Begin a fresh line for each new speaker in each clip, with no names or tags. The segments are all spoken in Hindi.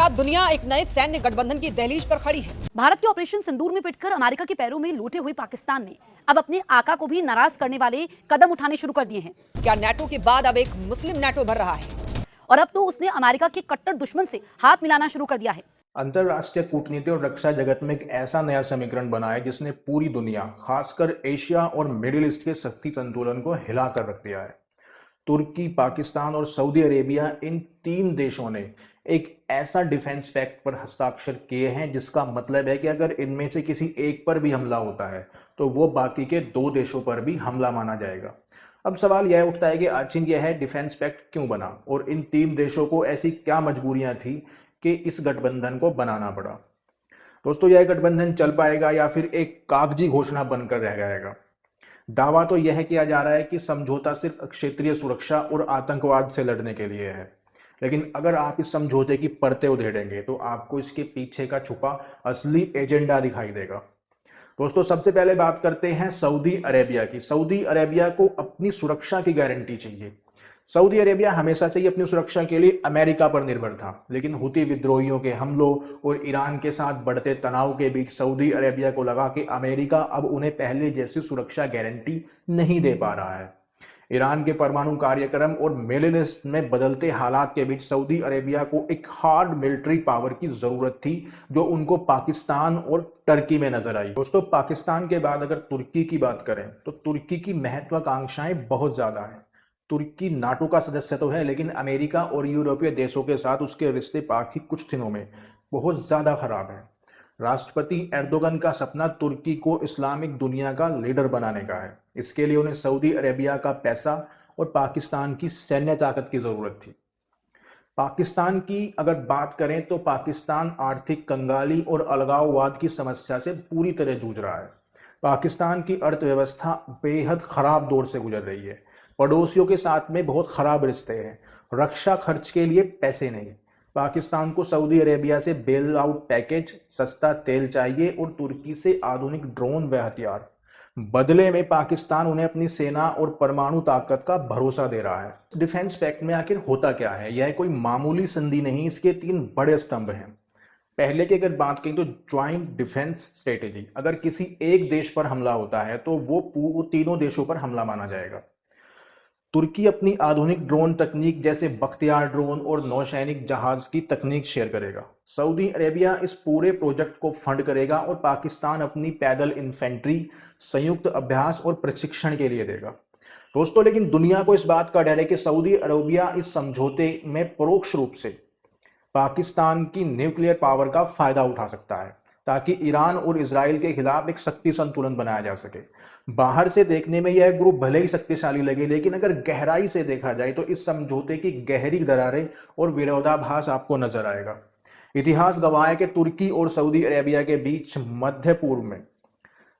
साथ दुनिया एक नए सैन्य गठबंधन की दहलीज पर खड़ी है।
भारत के ऑपरेशन सिंदूर में पिटकर अमेरिका के पैरों में लोटे हुए पाकिस्तान ने अब अपने आका को भी नाराज करने वाले कदम उठाने शुरू कर दिए हैं।
क्या नाटो के बाद अब एक मुस्लिम नाटो भर रहा है
और अब तो उसने अमेरिका के कट्टर दुश्मन से हाथ मिलाना शुरू कर दिया है।
अंतरराष्ट्रीय कूटनीति और रक्षा जगत में एक ऐसा नया समीकरण बना है जिसने पूरी दुनिया, खासकर एशिया और मिडिल ईस्ट के शक्ति संतुलन को हिला कर रख दिया है। तुर्की, पाकिस्तान और सऊदी अरेबिया, इन तीन देशों ने एक ऐसा डिफेंस पैक्ट पर हस्ताक्षर किए हैं जिसका मतलब है कि अगर इनमें से किसी एक पर भी हमला होता है तो वो बाकी के दो देशों पर भी हमला माना जाएगा। अब सवाल यह उठता है कि आखिर यह डिफेंस पैक्ट क्यों बना और इन तीन देशों को ऐसी क्या मजबूरियां थी कि इस गठबंधन को बनाना पड़ा। दोस्तों, यह गठबंधन चल पाएगा या फिर एक कागजी घोषणा बनकर रह जाएगा? दावा तो यह किया जा रहा है कि समझौता सिर्फ क्षेत्रीय सुरक्षा और आतंकवाद से लड़ने के लिए है, लेकिन अगर आप इस समझौते की परतें उधेड़ेंगे तो आपको इसके पीछे का छुपा असली एजेंडा दिखाई देगा। दोस्तों, सबसे पहले बात करते हैं सऊदी अरेबिया की। सऊदी अरेबिया को अपनी सुरक्षा की गारंटी चाहिए। सऊदी अरेबिया हमेशा से ही अपनी सुरक्षा के लिए अमेरिका पर निर्भर था, लेकिन हुती विद्रोहियों के हमलों और ईरान के साथ बढ़ते तनाव के बीच सऊदी अरेबिया को लगा कि अमेरिका अब उन्हें पहले जैसी सुरक्षा गारंटी नहीं दे पा रहा है। ईरान के परमाणु कार्यक्रम और मिडिल ईस्ट में बदलते हालात के बीच सऊदी अरेबिया को एक हार्ड मिलिट्री पावर की जरूरत थी, जो उनको पाकिस्तान और टर्की में नजर आई। दोस्तों, पाकिस्तान के बाद अगर तुर्की की बात करें तो तुर्की की महत्वाकांक्षाएं बहुत ज्यादा हैं। तुर्की नाटो का सदस्य तो है, लेकिन अमेरिका और यूरोपीय देशों के साथ उसके रिश्ते बाकी कुछ दिनों में बहुत ज्यादा खराब है। राष्ट्रपति एर्दोगन का सपना तुर्की को इस्लामिक दुनिया का लीडर बनाने का है। इसके लिए उन्हें सऊदी अरेबिया का पैसा और पाकिस्तान की सैन्य ताकत की जरूरत थी। पाकिस्तान की अगर बात करें तो पाकिस्तान आर्थिक कंगाली और अलगाववाद की समस्या से पूरी तरह जूझ रहा है। पाकिस्तान की अर्थव्यवस्था बेहद खराब दौर से गुजर रही है। पड़ोसियों के साथ में बहुत खराब रिश्ते हैं। रक्षा खर्च के लिए पैसे नहीं। पाकिस्तान को सऊदी अरेबिया से बेल आउट पैकेज, सस्ता तेल चाहिए और तुर्की से आधुनिक ड्रोन व हथियार। बदले में पाकिस्तान उन्हें अपनी सेना और परमाणु ताकत का भरोसा दे रहा है। डिफेंस पैक्ट में आखिर होता क्या है? यह कोई मामूली संधि नहीं, इसके तीन बड़े स्तंभ हैं। पहले की अगर बात करें तो ज्वाइंट डिफेंस स्ट्रेटेजी। अगर किसी एक देश पर हमला होता है तो वो तीनों देशों पर हमला माना जाएगा। तुर्की अपनी आधुनिक ड्रोन तकनीक जैसे बख्तियार ड्रोन और नौसैनिक जहाज की तकनीक शेयर करेगा। सऊदी अरेबिया इस पूरे प्रोजेक्ट को फंड करेगा और पाकिस्तान अपनी पैदल इन्फेंट्री, संयुक्त अभ्यास और प्रशिक्षण के लिए देगा। दोस्तों, लेकिन दुनिया को इस बात का डर है कि सऊदी अरेबिया इस समझौते में परोक्ष रूप से पाकिस्तान की न्यूक्लियर पावर का फायदा उठा सकता है, ताकि ईरान और इजराइल के खिलाफ एक शक्ति संतुलन बनाया जा सके। बाहर से देखने में यह ग्रुप भले ही शक्तिशाली लगे, लेकिन अगर गहराई से देखा जाए तो इस समझौते की गहरी दरारें और विरोधाभास आपको नजर आएगा। इतिहास गवाह है कि तुर्की और सऊदी अरेबिया के बीच मध्य पूर्व में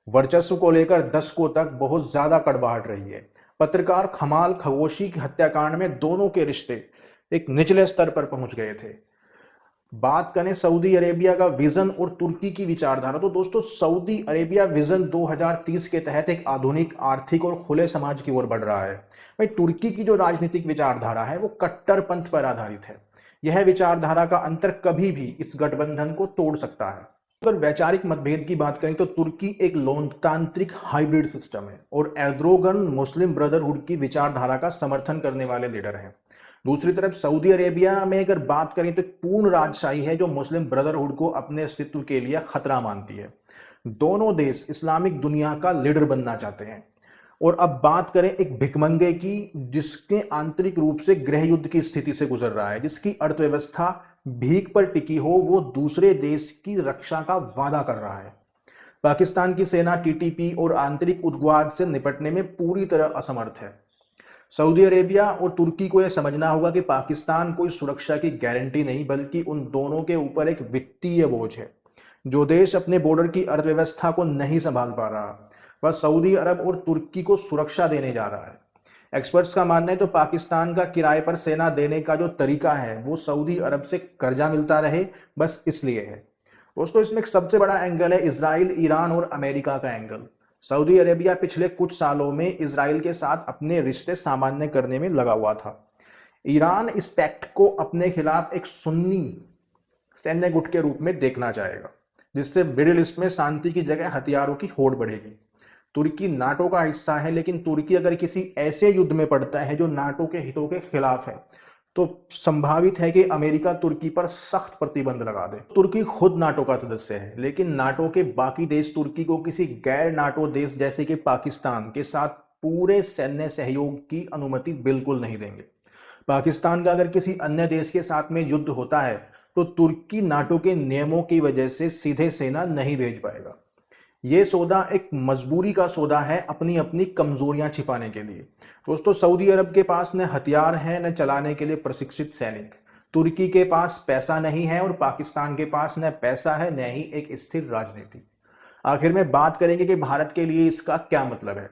वर्चस्व को लेकर दशकों तक बहुत ज्यादा कड़वाहट रही है। पत्रकार खमाल खशोगी हत्याकांड में दोनों के रिश्ते एक निचले स्तर पर पहुंच गए थे। बात करें सऊदी अरेबिया का विजन और तुर्की की विचारधारा, तो दोस्तों सऊदी अरेबिया विजन 2030 के तहत एक आधुनिक, आर्थिक और खुले समाज की ओर बढ़ रहा है। भाई, तुर्की की जो राजनीतिक विचारधारा है वो कट्टरपंथ पर आधारित है। यह विचारधारा का अंतर कभी भी इस गठबंधन को तोड़ सकता है। अगर वैचारिक मतभेद की बात करें तो तुर्की एक लोकतांत्रिक हाइब्रिड सिस्टम है और एर्दोगन मुस्लिम ब्रदरहुड की विचारधारा का समर्थन करने वाले लीडर हैं। दूसरी तरफ सऊदी अरेबिया में अगर बात करें तो पूर्ण राजशाही है जो मुस्लिम ब्रदरहुड को अपने अस्तित्व के लिए खतरा मानती है। दोनों देश इस्लामिक दुनिया का लीडर बनना चाहते हैं। और अब बात करें एक भिखमंगे की, जिसके आंतरिक रूप से गृह युद्ध की स्थिति से गुजर रहा है, जिसकी अर्थव्यवस्था भीख पर टिकी हो, वो दूसरे देश की रक्षा का वादा कर रहा है। पाकिस्तान की सेना टीटीपी और आंतरिक उग्रवाद से निपटने में पूरी तरह असमर्थ है। सऊदी अरेबिया और तुर्की को यह समझना होगा कि पाकिस्तान कोई सुरक्षा की गारंटी नहीं, बल्कि उन दोनों के ऊपर एक वित्तीय बोझ है। जो देश अपने बॉर्डर की अर्थव्यवस्था को नहीं संभाल पा रहा, वह सऊदी अरब और तुर्की को सुरक्षा देने जा रहा है। एक्सपर्ट्स का मानना है तो पाकिस्तान का किराए पर सेना देने का जो तरीका है वो सऊदी अरब से कर्जा मिलता रहे, बस इसलिए है। दोस्तों, इसमें एक सबसे बड़ा एंगल है इजराइल, ईरान और अमेरिका का एंगल। सऊदी अरेबिया पिछले कुछ सालों में इजराइल के साथ अपने रिश्ते सामान्य करने में लगा हुआ था। ईरान इस पैक्ट को अपने खिलाफ एक सुन्नी सैन्य गुट के रूप में देखना चाहेगा, जिससे मिडिल ईस्ट में शांति की जगह हथियारों की होड़ बढ़ेगी। तुर्की नाटो का हिस्सा है, लेकिन तुर्की अगर किसी ऐसे युद्ध में पड़ता है जो नाटो के हितों के खिलाफ है, तो संभावित है कि अमेरिका तुर्की पर सख्त प्रतिबंध लगा दे। तुर्की खुद नाटो का सदस्य है, लेकिन नाटो के बाकी देश तुर्की को किसी गैर नाटो देश जैसे कि पाकिस्तान के साथ पूरे सैन्य सहयोग की अनुमति बिल्कुल नहीं देंगे। पाकिस्तान का अगर किसी अन्य देश के साथ में युद्ध होता है तो तुर्की नाटो के नियमों की वजह से सीधे सेना नहीं भेज पाएगा। ये सौदा एक मजबूरी का सौदा है, अपनी अपनी कमजोरियां छिपाने के लिए। दोस्तों, सऊदी अरब के पास न हथियार है न चलाने के लिए प्रशिक्षित सैनिक। तुर्की के पास पैसा नहीं है और पाकिस्तान के पास न पैसा है न ही एक स्थिर राजनीति। आखिर में बात करेंगे कि भारत के लिए इसका क्या मतलब है।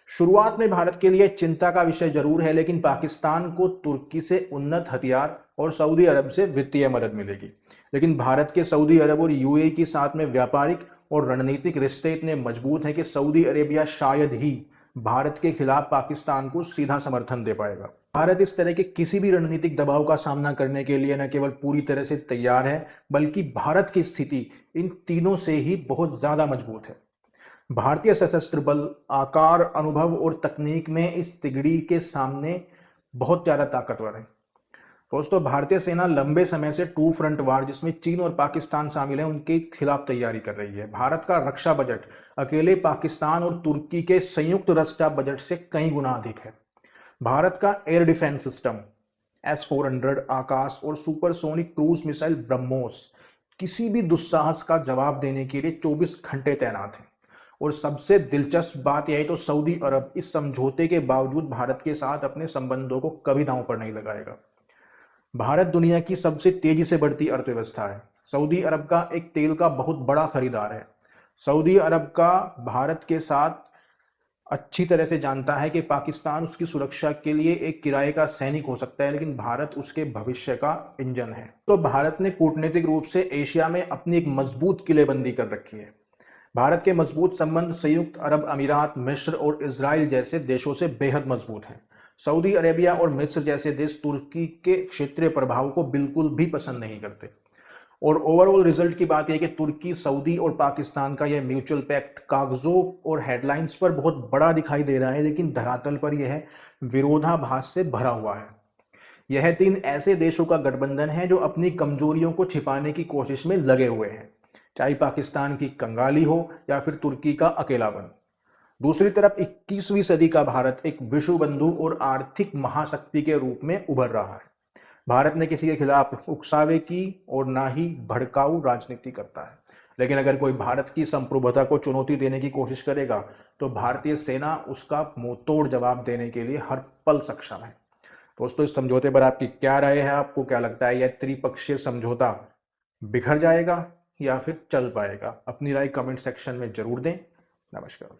शुरुआत में भारत के लिए चिंता का विषय जरूर है, लेकिन पाकिस्तान को तुर्की से उन्नत हथियार और सऊदी अरब से वित्तीय मदद मिलेगी। लेकिन भारत के सऊदी अरब और यूएई के साथ में व्यापारिक और रणनीतिक रिश्ते इतने मजबूत हैं कि सऊदी अरेबिया शायद ही भारत के खिलाफ पाकिस्तान को सीधा समर्थन दे पाएगा। भारत इस तरह के किसी भी रणनीतिक दबाव का सामना करने के लिए न केवल पूरी तरह से तैयार है, बल्कि भारत की स्थिति इन तीनों से ही बहुत ज्यादा मजबूत है। भारतीय सशस्त्र बल आकार, अनुभव और तकनीक में इस तिगड़ी के सामने बहुत ज्यादा ताकतवर है। दोस्तों, भारतीय सेना लंबे समय से टू फ्रंट वार, जिसमें चीन और पाकिस्तान शामिल हैं, उनके खिलाफ तैयारी कर रही है। भारत का रक्षा बजट अकेले पाकिस्तान और तुर्की के संयुक्त रक्षा बजट से कई गुना अधिक है। भारत का एयर डिफेंस सिस्टम S-400 आकाश और सुपरसोनिक क्रूज मिसाइल ब्रह्मोस किसी भी दुस्साहस का जवाब देने के लिए 24 घंटे तैनात है। और सबसे दिलचस्प बात यह है तो सऊदी अरब इस समझौते के बावजूद भारत के साथ अपने संबंधों को कभी दांव पर नहीं लगाएगा। भारत दुनिया की सबसे तेजी से बढ़ती अर्थव्यवस्था है। सऊदी अरब का एक तेल का बहुत बड़ा खरीदार है। सऊदी अरब का भारत के साथ अच्छी तरह से जानता है कि पाकिस्तान उसकी सुरक्षा के लिए एक किराए का सैनिक हो सकता है, लेकिन भारत उसके भविष्य का इंजन है। तो भारत ने कूटनीतिक रूप से एशिया में अपनी एक मजबूत किलेबंदी कर रखी है। भारत के मजबूत संबंध संयुक्त अरब अमीरात, मिस्र और इजराइल जैसे देशों से बेहद मजबूत हैं। सऊदी अरेबिया और मिस्र जैसे देश तुर्की के क्षेत्रीय प्रभाव को बिल्कुल भी पसंद नहीं करते। और ओवरऑल रिजल्ट की बात यह कि तुर्की, सऊदी और पाकिस्तान का यह म्यूचुअल पैक्ट कागजों और हेडलाइंस पर बहुत बड़ा दिखाई दे रहा है, लेकिन धरातल पर यह विरोधाभास से भरा हुआ है। यह तीन ऐसे देशों का गठबंधन है जो अपनी कमजोरियों को छिपाने की कोशिश में लगे हुए हैं, चाहे पाकिस्तान की कंगाली हो या फिर तुर्की का अकेलापन। दूसरी तरफ 21वीं सदी का भारत एक विश्व बंधु और आर्थिक महाशक्ति के रूप में उभर रहा है। भारत ने किसी के खिलाफ उकसावे की और ना ही भड़काऊ राजनीति करता है, लेकिन अगर कोई भारत की संप्रभुता को चुनौती देने की कोशिश करेगा तो भारतीय सेना उसका मुंहतोड़ जवाब देने के लिए हर पल सक्षम है। दोस्तों, इस समझौते पर आपकी क्या राय है? आपको क्या लगता है, यह त्रिपक्षीय समझौता बिखर जाएगा या फिर चल पाएगा? अपनी राय कमेंट सेक्शन में जरूर दें। नमस्कार।